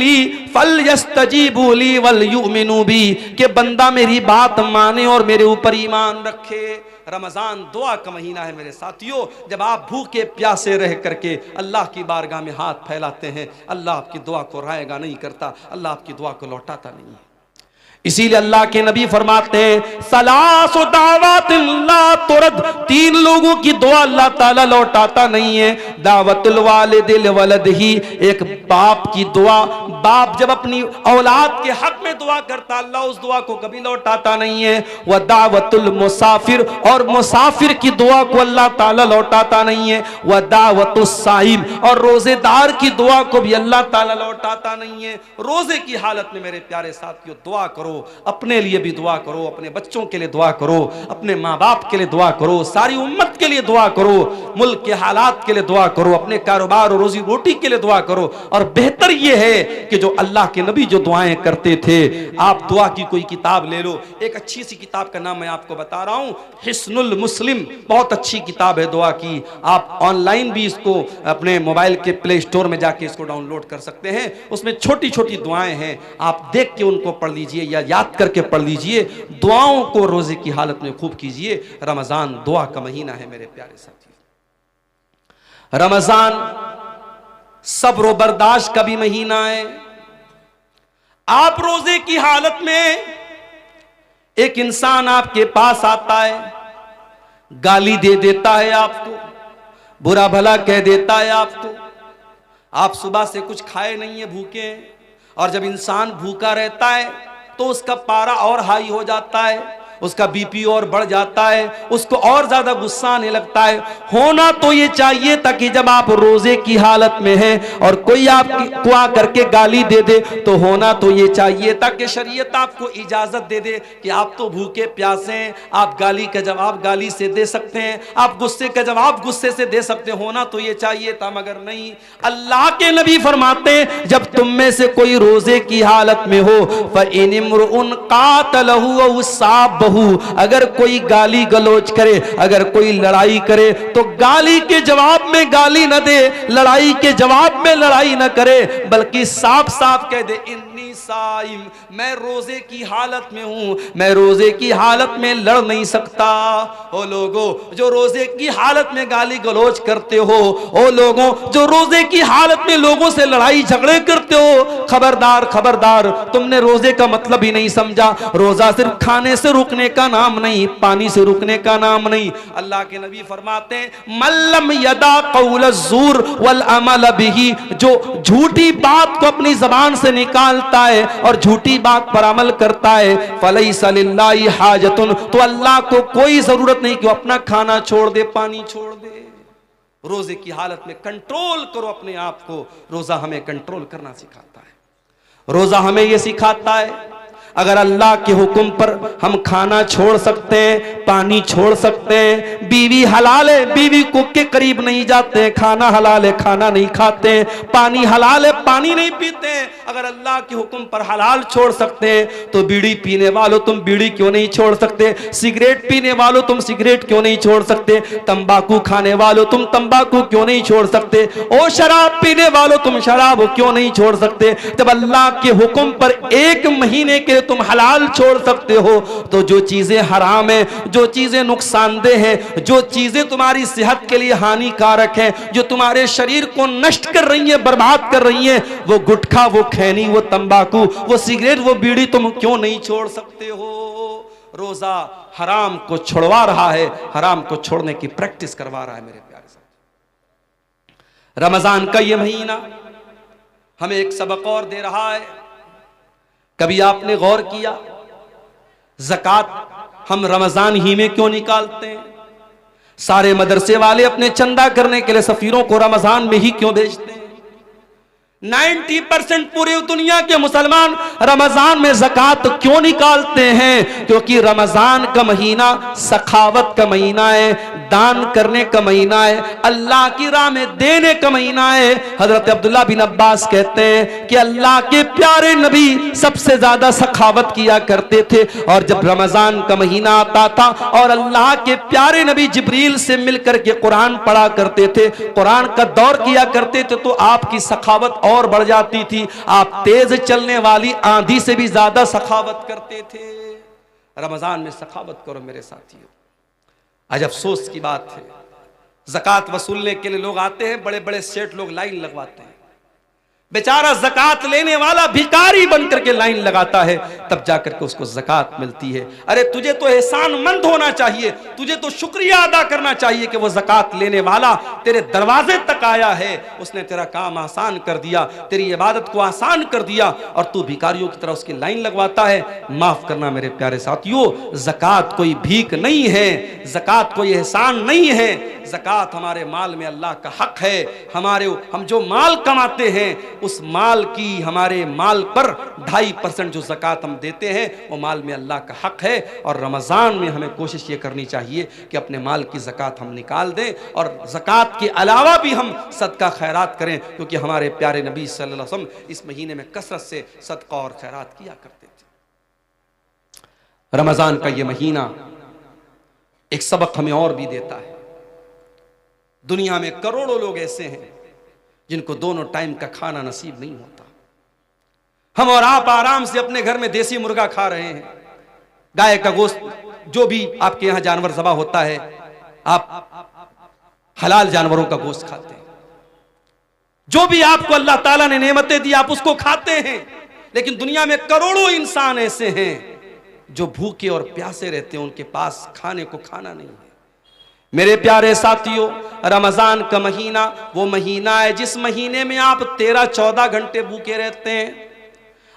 ली वल युमिनू बी, कि बंदा मेरी बात माने और मेरे ऊपर ईमान रखे। रमज़ान दुआ का महीना है मेरे साथियों। जब आप भूखे प्यासे रह करके अल्लाह की बारगाह में हाथ फैलाते हैं, अल्लाह आपकी दुआ को रायगा नहीं करता, अल्लाह आपकी दुआ को लौटाता नहीं है। इसीलिए अल्लाह के नबी फरमाते हैं सलासु दावतिन ला तुरद, 3 लोगों की दुआ अल्लाह ताला लौटाता नहीं है। दावतुल वालिदिल वलदिही, एक बाप की दुआ, बाप जब अपनी औलाद के हक में दुआ करता अल्लाह उस दुआ को कभी लौटाता नहीं है। व दावतुल मुसाफिर, और मुसाफिर की दुआ को अल्लाह ताला लौटाता नहीं है। व दावतुस साइम, और रोजेदार की दुआ को भी अल्लाह ताला लौटाता नहीं है। रोजे की हालत में मेरे प्यारे साथियों दुआ करो, अपने लिए भी दुआ करो, अपने बच्चों के लिए दुआ करो, अपने माँ बाप के लिए दुआ करो, सारी उम्मत के लिए दुआ करो, मुल्क के हालात के लिए दुआ करो, अपने कारोबार और रोजी रोटी के लिए दुआ करो। और बेहतर यह है कि जो अल्लाह के नबी जो दुआएं करते थे, आप दुआ की कोई किताब ले लो। एक अच्छी सी किताब का नाम मैं आपको बता रहा हूं, हिस्नुल मुस्लिम, बहुत अच्छी किताब है दुआ की। आप ऑनलाइन भी इसको अपने मोबाइल के प्ले स्टोर में जाके इसको डाउनलोड कर सकते हैं। उसमें छोटी छोटी दुआएं हैं, आप देख के उनको पढ़ लीजिए या याद करके पढ़ लीजिए। दुआओं को रोजे की हालत में खूब कीजिए। रमजान दुआ का महीना है मेरे प्यारे साथी। रमजान सब्र बर्दाश्त का भी महीना है। आप रोजे की हालत में एक इंसान आपके पास आता है, गाली दे देता है आपको, बुरा भला कह देता है आपको, आप सुबह से कुछ खाए नहीं है, भूखे हैं। और जब इंसान भूखा रहता है तो उसका पारा और हाई हो जाता है, उसका बीपी और बढ़ जाता है, उसको और ज्यादा गुस्सा आने लगता है। होना तो ये चाहिए ताकि जब आप रोजे की हालत में हैं और कोई आपको आकर के गाली दे दे तो होना तो ये चाहिए ताकि शरीयत आपको इजाजत दे दे कि आप तो भूखे प्यासे हैं, आप गाली का जवाब गाली से दे सकते हैं, आप गुस्से का जवाब गुस्से से दे सकते हैं। होना तो ये चाहिए था, मगर नहीं। अल्लाह के नबी फरमाते हैं जब तुम में से कोई रोजे की हालत में हो, फ़इनिम्रुउन क़ातलहु औ साब, अगर कोई गाली गलोच करे, अगर कोई लड़ाई करे तो गाली के जवाब में गाली न दे, लड़ाई के जवाब में लड़ाई न करे, बल्कि साफ साफ कह दे इन्नी साइम, मैं रोजे की हालत में हूं, मैं रोजे की हालत में लड़ नहीं सकता। ओ लोगों जो रोजे की हालत में गाली गलोच करते हो, ओ लोगों जो रोजे की हालत में लोगों से लड़ाई झगड़े करते हो, खबरदार खबरदार, तुमने रोजे का मतलब ही नहीं समझा। रोजा सिर्फ खाने से रुकने का नाम नहीं, पानी से रुकने का नाम नहीं। अल्लाह के नबी फरमाते हैं मल्लम यदा कौल ज़ूर वल अमल बिही, जो झूठी बात को अपनी जबान से निकालता है और झूठी बात पर अमल करता है, फलैसा लिल्लाहि हाजतुन, तो अल्लाह को कोई जरूरत नहीं कि वो अपना खाना छोड़ दे, पानी छोड़ दे। रोजे की हालत में कंट्रोल करो अपने आप को। रोजा हमें कंट्रोल करना सिखाता है। रोजा हमें यह सिखाता है अगर अल्लाह के हुक्म पर हम खाना छोड़ सकते हैं, पानी छोड़ सकते हैं, बीवी हलाल है बीवी को के करीब नहीं जाते हैं, खाना हलाल है खाना नहीं खाते हैं, पानी हलाल है पानी नहीं पीते हैं, अगर अल्लाह के हुक्म पर हलाल छोड़ सकते हैं तो बीड़ी पीने वालों तुम बीड़ी क्यों नहीं छोड़ सकते, सिगरेट पीने वालों तुम सिगरेट क्यों नहीं छोड़ सकते, तंबाकू खाने वालों तुम तंबाकू क्यों नहीं छोड़ सकते, ओ शराब पीने वालों तुम शराब क्यों नहीं छोड़ सकते। जब अल्लाह के हुक्म पर 1 महीने के तुम हलाल छोड़ सकते हो तो जो चीजें हराम है, जो चीजें नुकसानदेह है, जो चीजें तुम्हारी सेहत के लिए हानिकारक है, जो तुम्हारे शरीर को नष्ट कर रही है, बर्बाद कर रही है, वो गुटखा, वो खैनी, वो तंबाकू, वो सिगरेट, वो बीड़ी तुम क्यों नहीं छोड़ सकते हो। रोजा हराम को छोड़वा रहा है, हराम को छोड़ने की प्रैक्टिस करवा रहा है मेरे प्यारे साथ। रमजान का ये महीना हमें एक सबक और दे रहा है। कभी आपने गौर किया ज़कात हम रमजान ही में क्यों निकालते हैं? सारे मदरसे वाले अपने चंदा करने के लिए सफीरों को रमजान में ही क्यों भेजते हैं? 90% पूरी दुनिया के मुसलमान रमजान में ज़कात क्यों निकालते हैं? क्योंकि रमजान का महीना सखावत का महीना है, दान करने का महीना है, अल्लाह की राह में देने का महीना है। हजरत अब्दुल्ला बिन अब्बास कहते हैं कि अल्लाह के प्यारे नबी सबसे ज्यादा सखावत किया करते थे, और जब रमजान का महीना आता था और अल्लाह के प्यारे नबी जिब्रील से मिलकर के कुरान पढ़ा करते थे, कुरान का दौर किया करते थे, तो आपकी सखावत और बढ़ जाती थी। आप तेज चलने वाली आंधी से भी ज्यादा सखावत करते थे। रमजान में सखावत करो मेरे साथियों। आज अफसोस की बात है, ज़कात वसूलने के लिए लोग आते हैं, बड़े बड़े सेठ लोग लाइन लगवाते हैं, बेचारा ज़कात लेने वाला भिखारी बनकर के लाइन लगाता है, तब जाकर के उसको ज़कात मिलती है। अरे तुझे तो एहसानमंद होना चाहिए, तुझे तो शुक्रिया अदा करना चाहिए कि वो ज़कात लेने वाला तेरे दरवाजे तक आया है, उसने तेरा काम आसान कर दिया, तेरी इबादत को आसान कर दिया, और तू भिखारियों की तरह उसकी लाइन लगवाता है। माफ करना मेरे प्यारे साथियों, ज़कात कोई भीख नहीं है, ज़कात कोई एहसान नहीं है, ज़कात हमारे माल में अल्लाह का हक है। हम जो माल कमाते हैं उस माल की, हमारे माल पर 2.5% जो ज़कात हम देते हैं वो माल में अल्लाह का हक है। और रमज़ान में हमें कोशिश ये करनी चाहिए कि अपने माल की ज़कात हम निकाल दें, और ज़कात के अलावा भी हम सदका खैरात करें, क्योंकि हमारे प्यारे नबी सल्लल्लाहु अलैहि वसल्लम इस महीने में कसरत से सदका और खैरात किया करते थे। रमज़ान का ये महीना एक सबक हमें और भी देता है। दुनिया में करोड़ों लोग ऐसे हैं जिनको दोनों टाइम का खाना नसीब नहीं होता। हम और आप आराम से अपने घर में देसी मुर्गा खा रहे हैं, गाय का गोश्त, जो भी आपके यहां जानवर ज़बा होता है, आप हलाल जानवरों का गोश्त खाते हैं, जो भी आपको अल्लाह ताला ने नेमतें दी आप उसको खाते हैं। लेकिन दुनिया में करोड़ों इंसान ऐसे हैं जो भूखे और प्यासे रहते हैं, उनके पास खाने को खाना नहीं है। मेरे प्यारे साथियों, रमजान का महीना वो महीना है जिस महीने में आप 13-14 घंटे भूखे रहते हैं।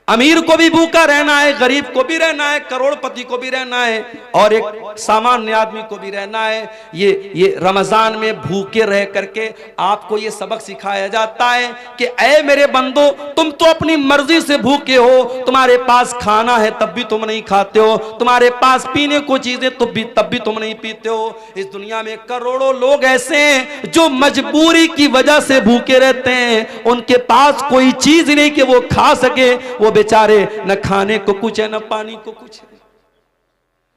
अमीर को भी भूखा रहना है, गरीब को भी रहना है, करोड़पति को भी रहना है, और एक सामान्य आदमी को भी रहना है। ये रमजान में भूखे रह करके आपको ये सबक सिखाया जाता है कि ऐ मेरे बंदो, तुम तो अपनी मर्जी से भूखे हो, तुम्हारे पास खाना है तब भी तुम नहीं खाते हो, तुम्हारे पास पीने को चीजें तब भी तुम नहीं पीते हो। इस दुनिया में करोड़ों लोग ऐसे हैं जो मजबूरी की वजह से भूखे रहते हैं, उनके पास कोई चीज नहीं कि वो खा सके, वो बेचारे न खाने को कुछ है न पानी को कुछ है।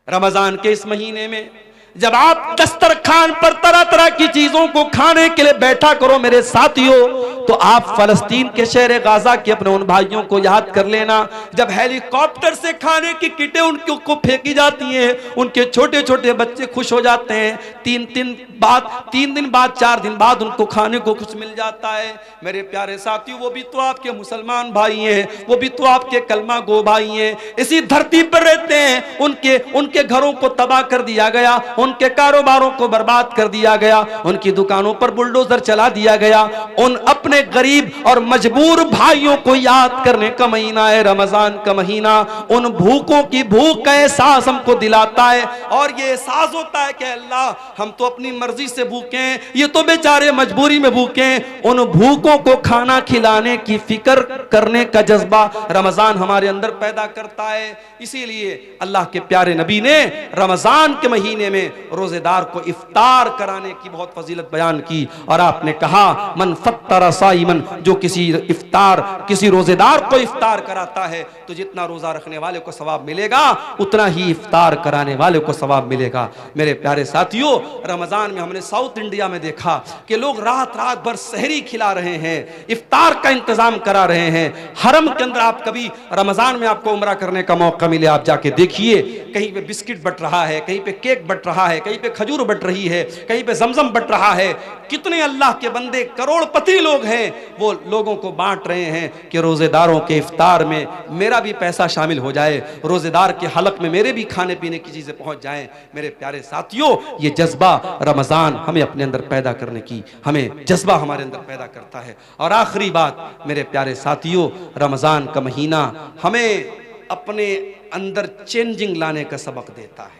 रमजान के इस महीने में जब आप दस्तरखान पर तरह तरह की चीजों को खाने के लिए बैठा करो मेरे साथियों, तो आप फलस्तीन के शहर गाजा के अपने उन भाइयों को याद कर लेना, जब हेलीकॉप्टर से खाने की किटें उनको फेंकी जाती हैं, उनके छोटे छोटे बच्चे खुश हो जाते हैं। 3 दिन बाद 4 दिन बाद उनको खाने को कुछ मिल जाता है। मेरे प्यारे साथियों, वो भी तो आपके मुसलमान भाई हैं, वो भी तो आपके कलमा गो भाई हैं, इसी धरती पर रहते हैं। उनके घरों को तबाह कर दिया गया, उनके कारोबारों को बर्बाद कर दिया गया, उनकी दुकानों पर बुलडोजर चला दिया गया। उन अपने गरीब और मजबूर भाइयों को याद करने का महीना है रमजान का महीना। उन भूखों की भूख का एहसास हमको दिलाता है, और ये एहसास होता है कि अल्लाह हम तो अपनी मर्जी से भूखे हैं, ये तो बेचारे मजबूरी में भूखे हैं। उन भूखों को खाना खिलाने की फिक्र करने का जज्बा रमजान हमारे अंदर पैदा करता है। इसीलिए अल्लाह के प्यारे नबी ने रमजान के महीने में रोजेदार को इफ्तार कराने की बहुत फजीलत बयान की, और आपने कहा मन फत्तर साइमन, जो किसी रोजेदार को इफ्तार कराता है तो जितना रोजा रखने वाले को सवाब मिलेगा उतना ही इफ्तार कराने वाले को सवाब मिलेगा। मेरे प्यारे साथियों, रमजान में हमने साउथ इंडिया में देखा कि लोग रात भर सहरी खिला रहे हैं, इफ्तार का इंतजाम करा रहे हैं। हरम के अंदर आप कभी रमजान में आपको उम्रा करने का मौका मिले, आप जाके देखिए, कहीं पे बिस्किट बट रहा है, कहीं पे केक बट रहा है, कहीं पे खजूर बट रही है, कहीं पे जमजम बट रहा है। कितने अल्लाह के बंदे करोड़पति लोग हैं, वो लोगों को बांट रहे हैं कि रोजेदारों के इफ्तार में मेरा भी पैसा शामिल हो जाए, रोजेदार के हलक में मेरे भी खाने पीने की चीजें पहुंच जाएं। मेरे प्यारे साथियों, ये जज्बा रमजान हमें अपने अंदर पैदा करने की, हमें जज्बा हमारे अंदर पैदा करता है। और आखिरी बात मेरे प्यारे साथियों, रमजान का महीना हमें अपने अंदर चेंजिंग लाने का सबक देता है।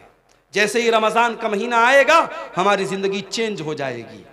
जैसे ही रमजान का महीना आएगा हमारी जिंदगी चेंज हो जाएगी।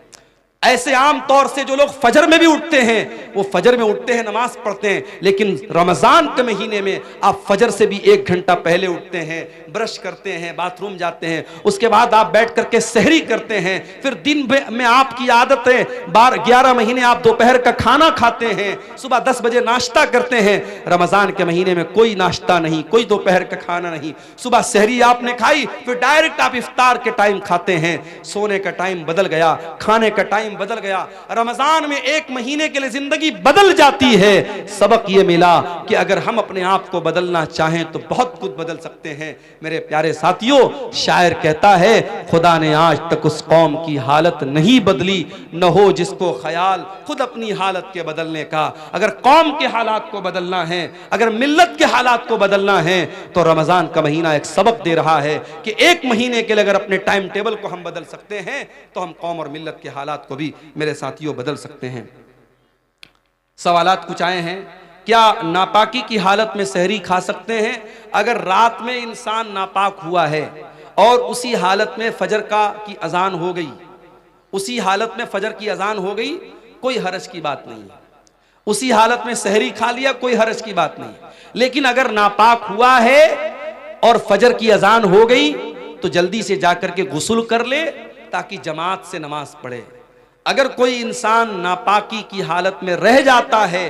ऐसे आम तौर से जो लोग फजर में भी उठते हैं, वो फजर में उठते हैं, नमाज पढ़ते हैं, लेकिन रमजान के महीने में आप फजर से भी 1 घंटा पहले उठते हैं, ब्रश करते हैं, बाथरूम जाते हैं, उसके बाद आप बैठ करके सहरी करते हैं, फिर दिन में आपकी आदत है 11 महीने आप दोपहर का खाना खाते हैं, सुबह 10 बजे नाश्ता करते हैं। रमजान के महीने में कोई नाश्ता नहीं, कोई दोपहर का खाना नहीं, सुबह सहरी आपने खाई, फिर डायरेक्ट आप इफ्तार के टाइम खाते हैं। सोने का टाइम बदल गया, खाने का टाइम टाइम बदल गया। रमजान में एक महीने के लिए जिंदगी बदल जाती है। सबक ये मिला कि अगर हम अपने आप को बदलना चाहें तो बहुत कुछ बदल सकते हैं। मेरे प्यारे साथियों, शायर कहता है, खुदा ने आज तक उस कौम की हालत नहीं बदली, न हो जिसको ख्याल खुद अपनी हालत के बदलने का। अगर कौम के हालात को बदलना है, अगर मिल्लत के हालात को बदलना है, तो रमजान का महीना एक सबक दे रहा है कि एक महीने के लिए अगर अपने टाइम टेबल को हम बदल सकते हैं तो हम कौम और मिल्लत के हालात को भी मेरे साथियों बदल सकते हैं। सवालात कुछ आए हैं। क्या नापाकी की हालत में सहरी खा सकते हैं? अगर रात में इंसान नापाक हुआ है और उसी हालत में फजर की अजान हो गई, उसी हालत में फजर की अजान हो गई, कोई हरज की बात नहीं है। उसी हालत में सहरी खा लिया, कोई हरज की बात नहीं। लेकिन अगर नापाक हुआ है और फजर की अजान हो गई तो जल्दी से जाकर के गुस्ल कर ले ताकि जमात से नमाज पढ़े। अगर कोई इंसान नापाकी की हालत में रह जाता है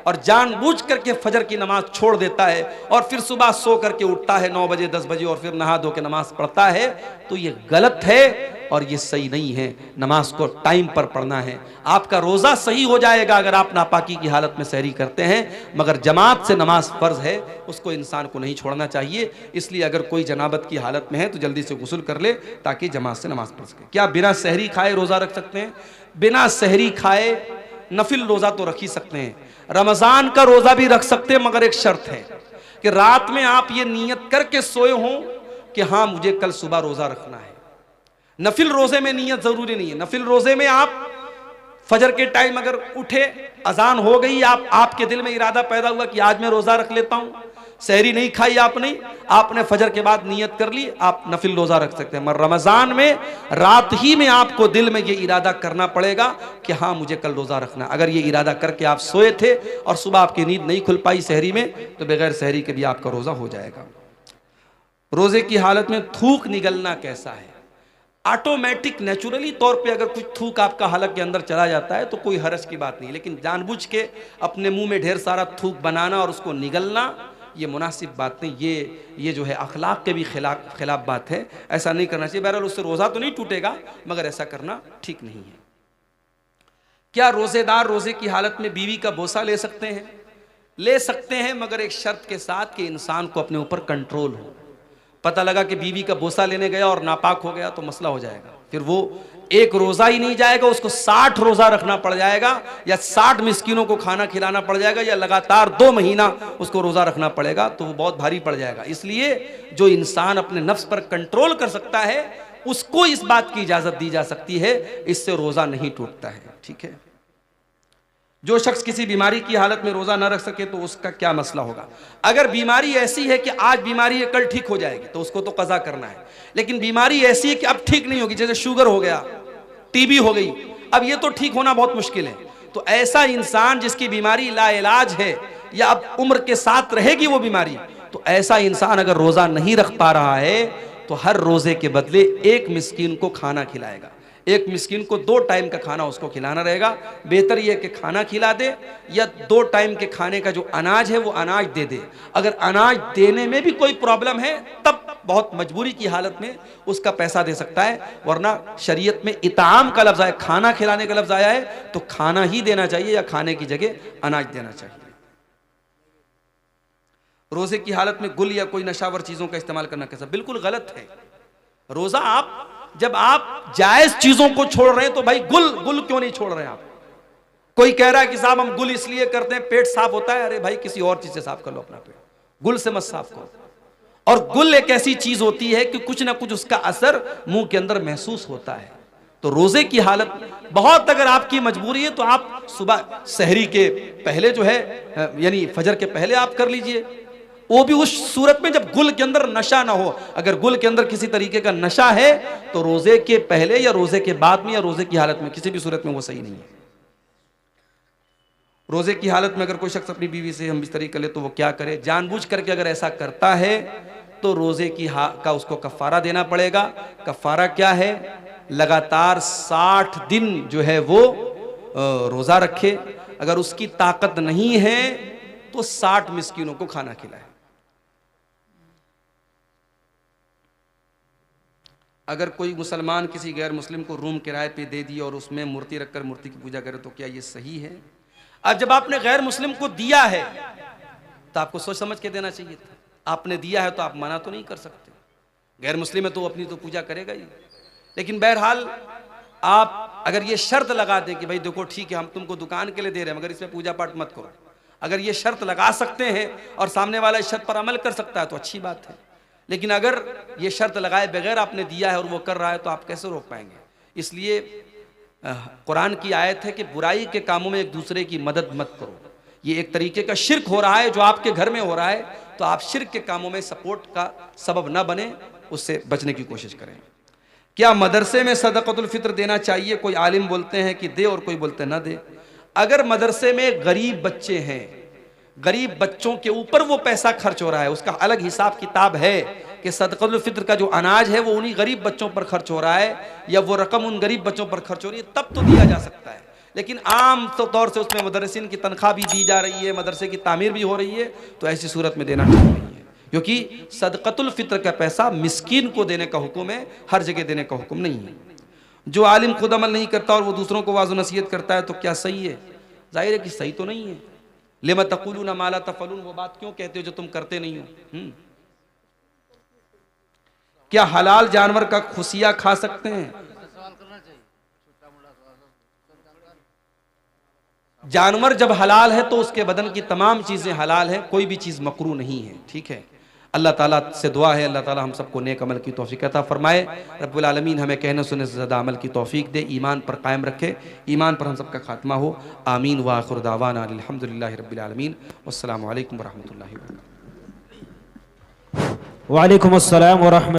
और जानबूझ करके फजर की नमाज छोड़ देता है और फिर सुबह सो करके उठता है 9 बजे 10 बजे और फिर नहा धो के नमाज पढ़ता है, तो ये गलत है और ये सही नहीं है। नमाज को टाइम पर पढ़ना है। आपका रोजा सही हो जाएगा अगर आप नापाकी की हालत में सहरी करते हैं, मगर जमात से नमाज फर्ज है, उसको इंसान को नहीं छोड़ना चाहिए। इसलिए अगर कोई जनाबत की हालत में है तो जल्दी से गुस्ल कर ले ताकि जमात से नमाज पढ़ सके। क्या बिना सहरी खाए रोजा रख सकते हैं? बिना सहरी खाए नफिल रोजा तो रख ही सकते हैं। रमजान का रोजा भी रख सकते हैं, मगर एक शर्त है कि रात में आप ये नियत करके सोए हों कि हाँ मुझे कल सुबह रोजा रखना है। नफिल रोजे में नियत जरूरी नहीं है। नफिल रोजे में आप फजर के टाइम अगर उठे, अजान हो गई, आपके दिल में इरादा पैदा हुआ कि आज मैं रोजा रख लेता हूं, सहरी नहीं खाई आपने फजर के बाद नियत कर ली, आप नफिल रोजा रख सकते हैं। मगर रमजान में रात ही में आपको दिल में ये इरादा करना पड़ेगा कि हाँ मुझे कल रोजा रखना। अगर ये इरादा करके आप सोए थे और सुबह आपकी नींद नहीं खुल पाई सहरी में, तो बगैर सहरी के भी आपका रोजा हो जाएगा। रोजे की हालत में थूक निगलना कैसा है? ऑटोमेटिक नेचुरली तौर पे अगर कुछ थूक आपका हलक के अंदर चला जाता है तो कोई हरज की बात नहीं, लेकिन जानबूझ के अपने मुंह में ढेर सारा थूक बनाना और उसको निगलना, ये मुनासिब बात नहीं। ये जो है अखलाक के भी खिलाफ बात है। ऐसा नहीं करना चाहिए। बहरहाल उससे रोज़ा तो नहीं टूटेगा, मगर ऐसा करना ठीक नहीं है। क्या रोज़ेदार रोज़े की हालत में बीवी का बोसा ले सकते हैं? ले सकते हैं, मगर एक शर्त के साथ कि इंसान को अपने ऊपर कंट्रोल हो। पता लगा कि बीवी का बोसा लेने गया और नापाक हो गया तो मसला हो जाएगा। फिर वो एक रोजा ही नहीं जाएगा, उसको 60 रोजा रखना पड़ जाएगा, या 60 मिस्कीनों को खाना खिलाना पड़ जाएगा, या लगातार 2 महीना उसको रोजा रखना पड़ेगा, तो वो बहुत भारी पड़ जाएगा। इसलिए जो इंसान अपने नफ्स पर कंट्रोल कर सकता है उसको इस बात की इजाजत दी जा सकती है, इससे रोजा नहीं टूटता है। ठीक है। जो शख्स किसी बीमारी की हालत में रोजा न रख सके तो उसका क्या मसला होगा? अगर बीमारी ऐसी है कि आज बीमारी है कल ठीक हो जाएगी तो उसको तो कज़ा करना है। लेकिन बीमारी ऐसी है कि अब ठीक नहीं होगी, जैसे शुगर हो गया, टीबी हो गई, अब ये तो ठीक होना बहुत मुश्किल है, तो ऐसा इंसान जिसकी बीमारी लाइलाज है या अब उम्र के साथ रहेगी वो बीमारी, तो ऐसा इंसान अगर रोजा नहीं रख पा रहा है तो हर रोजे के बदले एक मिस्कीन को खाना खिलाएगा। एक मिस्कीन को 2 टाइम का खाना उसको खिलाना रहेगा। बेहतर यह कि खाना खिला दे या 2 टाइम के खाने का जो अनाज है वो अनाज दे दे। अगर अनाज देने में भी कोई प्रॉब्लम है तब बहुत मजबूरी की हालत में उसका पैसा दे सकता है, वरना शरीयत में इताम का लफ्ज़ आया, खाना खिलाने का लफ्ज़ आया है, तो खाना ही देना चाहिए या खाने की जगह अनाज देना चाहिए। रोजे की हालत में गुल या कोई नशावर चीज़ों का इस्तेमाल करना कैसा? बिल्कुल गलत है। रोज़ा जब आप जायज चीजों को छोड़ रहे हैं तो भाई गुल क्यों नहीं छोड़ रहे हैं आप? कोई कह रहा है कि साहब हम गुल इसलिए करते हैं पेट साफ होता है, अरे भाई किसी और चीज से साफ कर लो अपना पेट, गुल से मत साफ करो। और गुल एक ऐसी चीज होती है कि कुछ ना कुछ उसका असर मुंह के अंदर महसूस होता है। तो रोजे की हालत बहुत अगर आपकी मजबूरी है तो आप सुबह सहरी के पहले जो है यानी फजर के पहले आप कर लीजिए, वो भी उस सूरत में जब गुल के अंदर नशा ना हो। अगर गुल के अंदर किसी तरीके का नशा है तो रोजे के पहले या रोजे के बाद में या रोजे की हालत में किसी भी सूरत में वो सही नहीं है। रोजे की हालत में अगर कोई शख्स अपनी बीवी से हम बिस्तरी कर ले तो वो क्या करे? जानबूझ करके अगर ऐसा करता है तो रोजे का उसको कफारा देना पड़ेगा। कफारा क्या है? लगातार 60 दिन जो है वो रोजा रखे। अगर उसकी ताकत नहीं है तो 60 मिस्कीनों को खाना खिलाए। अगर कोई मुसलमान किसी गैर मुस्लिम को रूम किराए पे दे दिए और उसमें मूर्ति रखकर मूर्ति की पूजा करे तो क्या ये सही है? अब जब आपने गैर मुस्लिम को दिया है तो आपको सोच समझ के देना चाहिए था। आपने दिया है तो आप मना तो नहीं कर सकते। गैर मुस्लिम है तो अपनी तो पूजा करेगा ही। लेकिन बहरहाल आप अगर ये शर्त लगा दें कि भाई देखो ठीक है हम तुमको दुकान के लिए दे रहे हैं मगर इसमें पूजा पाठ मत करो, अगर ये शर्त लगा सकते हैं और सामने वाला इस शर्त पर अमल कर सकता है तो अच्छी बात है। लेकिन अगर ये शर्त लगाए बगैर आपने दिया है और वो कर रहा है तो आप कैसे रोक पाएंगे? इसलिए कुरान की आयत है कि बुराई के कामों में एक दूसरे की मदद मत करो। ये एक तरीके का शिर्क हो रहा है जो आपके घर में हो रहा है, तो आप शिर्क के कामों में सपोर्ट का सबब ना बने, उससे बचने की कोशिश करें। क्या मदरसे में सदक़तुल फित्र देना चाहिए? कोई आलिम बोलते हैं कि दे और कोई बोलते हैं ना दे। अगर मदरसे में गरीब बच्चे हैं, गरीब बच्चों के ऊपर वो पैसा खर्च हो रहा है, उसका अलग हिसाब किताब है कि सदक़तुल फित्र का जो अनाज है वो उन्हीं गरीब बच्चों पर खर्च हो रहा है या वो रकम उन गरीब बच्चों पर खर्च हो रही है, तब तो दिया जा सकता है। लेकिन आम तौर से उसमें मुदर्रिसीन की तनख्वाह भी दी जा रही है, मदरसे की तामीर भी हो रही है, तो ऐसी सूरत में देना ठीक नहीं है, क्योंकि सदक़तुल फित्र का पैसा मिस्कीन को देने का हुक्म है, हर जगह देने का हुक्म नहीं है। जो आलिम खुद अमल नहीं करता और वो दूसरों को वाज़ नसीहत करता है तो क्या सही है? जाहिर है कि सही तो नहीं है। लिमा तक़ूलूना मा ला तफ़अलून, वो बात क्यों कहते हो जो तुम करते नहीं हो? क्या हलाल जानवर का खुसिया खा सकते हैं? जानवर जब हलाल है तो उसके बदन की तमाम चीजें हलाल हैं, कोई भी चीज मकरूह नहीं है। ठीक है, अल्लाह ताला से दुआ है अल्लाह ताला हम सबको नेक अमल की तौफीक अता फरमाए। रब्बुल आलमीन हमें कहने सुनने से ज़्यादा अमल की तौफीक दे, ईमान पर कायम रखे, ईमान पर हम सबका खात्मा हो। आमीन व आखिर दावाना अल्हम्दुलिल्लाहि रब्बिल आलमीन। वस्सलामु अलैकुम व रहमतुल्लाहि व बरकातुहू। वालेकुम अस्सलाम व रहमतुल्लाह।